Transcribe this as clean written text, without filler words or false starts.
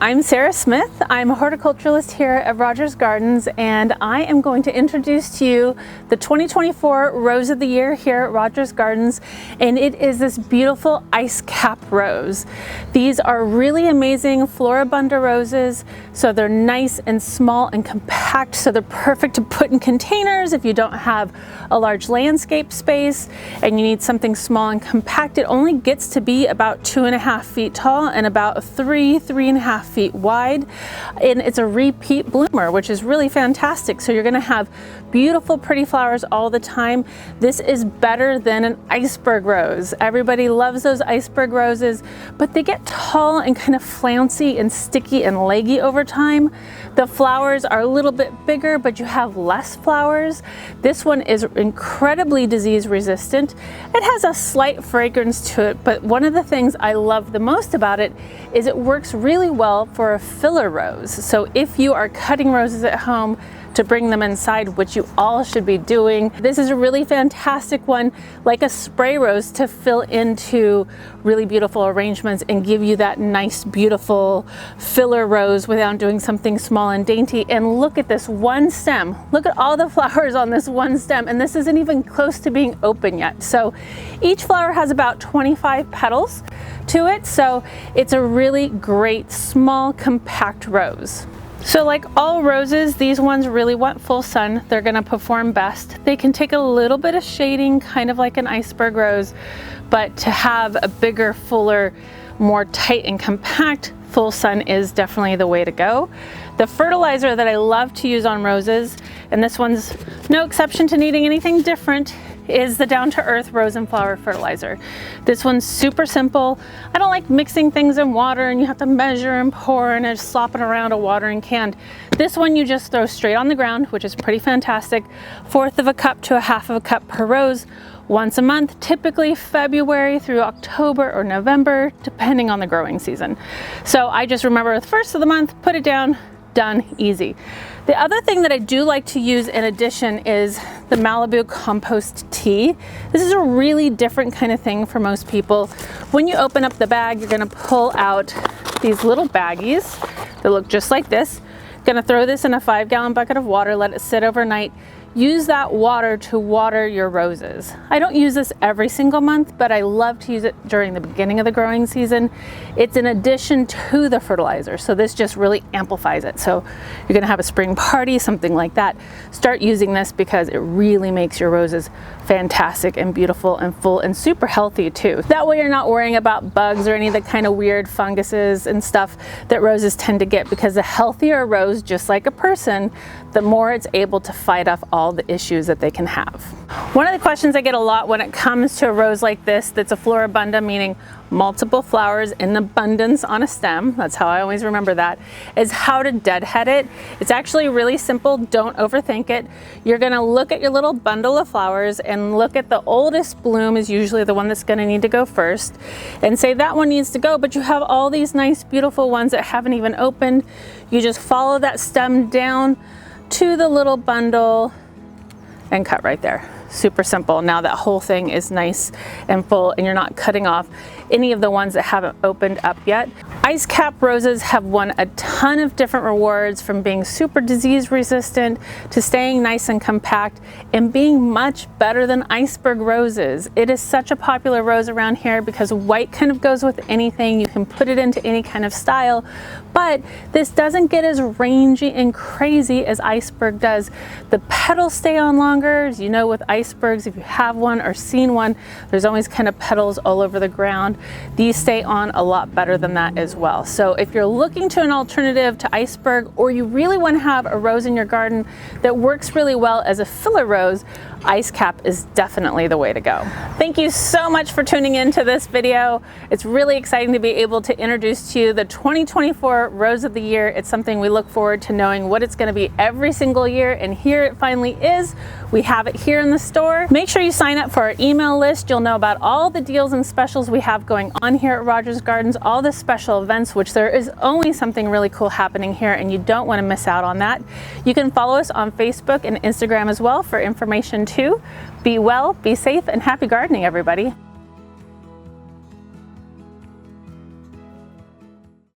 I'm Sarah Smith. I'm a horticulturalist here at Rogers Gardens, and I am going to introduce to you the 2024 Rose of the Year here at Rogers Gardens, and it is this beautiful Icecap rose. These are really amazing floribunda roses, so they're nice and small and compact, so they're perfect to put in containers if you don't have a large landscape space and you need something small and compact. It only gets to be about 2.5 feet tall and about 3.5 feet wide, and it's a repeat bloomer, which is really fantastic. So you're going to have beautiful pretty flowers all the time. This is better than an iceberg rose. Everybody loves those iceberg roses, but they get tall and kind of flouncy and sticky and leggy over time. The flowers are a little bit bigger, but you have less flowers. This one is incredibly disease resistant. It has a slight fragrance to it, but one of the things I love the most about it is it works really well for a filler rose. So if you are cutting roses at home to bring them inside, which you all should be doing, this is a really fantastic one, like a spray rose, to fill into really beautiful arrangements and give you that nice, beautiful filler rose without doing something small and dainty. And look at this one stem. Look at all the flowers on this one stem, and this isn't even close to being open yet. So each flower has about 25 petals to it, so it's a really great, small, compact rose. So like all roses, these ones really want full sun. They're gonna perform best. They can take a little bit of shading, kind of like an iceberg rose, but to have a bigger, fuller, more tight and compact, full sun is definitely the way to go. The fertilizer that I love to use on roses, and this one's no exception to needing anything different, is the Down to Earth Rose and Flower Fertilizer. This one's super simple. I don't like mixing things in water and you have to measure and pour and just slopping around a watering can. This one you just throw straight on the ground, which is pretty fantastic. 1/4 of a cup to 1/2 of a cup per rose, once a month, typically February through October or November, depending on the growing season. So I just remember the 1st of the month, put it down, done, easy. The other thing that I do like to use in addition is the Malibu compost tea. This is a really different kind of thing for most people. When you open up the bag, you're gonna pull out these little baggies that look just like this. Gonna throw this in a 5-gallon bucket of water, let it sit overnight. Use that water to water your roses. I don't use this every single month, but I love to use it during the beginning of the growing season. It's in addition to the fertilizer, so this just really amplifies it. So you're gonna have a spring party, something like that, start using this because it really makes your roses fantastic and beautiful and full and super healthy too. That way you're not worrying about bugs or any of the kind of weird funguses and stuff that roses tend to get, because the healthier a rose, just like a person, the more it's able to fight off all the issues that they can have. One of the questions I get a lot when it comes to a rose like this that's a floribunda, meaning multiple flowers in abundance on a stem, that's how I always remember that, is how to deadhead it. It's actually really simple. Don't overthink it. You're gonna look at your little bundle of flowers and look at the oldest bloom is usually the one that's gonna need to go first, and say that one needs to go, but you have all these nice beautiful ones that haven't even opened. You just follow that stem down to the little bundle and cut right there. Super simple. Now that whole thing is nice and full and you're not cutting off any of the ones that haven't opened up yet. Icecap roses have won a ton of different rewards, from being super disease resistant to staying nice and compact and being much better than iceberg roses. It is such a popular rose around here because white kind of goes with anything. You can put it into any kind of style, but this doesn't get as rangy and crazy as iceberg does. The petals stay on longer. As you know, with icebergs, if you have one or seen one, there's always kind of petals all over the ground. These stay on a lot better than that as well. So if you're looking to an alternative to iceberg, or you really want to have a rose in your garden that works really well as a filler rose, Icecap is definitely the way to go. Thank you so much for tuning in to this video. It's really exciting to be able to introduce to you the 2024 Rose of the Year. It's something we look forward to knowing what it's going to be every single year, and here it finally is. We have it here in the store. Make sure you sign up for our email list. You'll know about all the deals and specials we have going on here at Rogers Gardens, all the special events, which there is always something really cool happening here, and you don't want to miss out on that. You can follow us on Facebook and Instagram as well for information too. Be well, be safe, and happy gardening, everybody.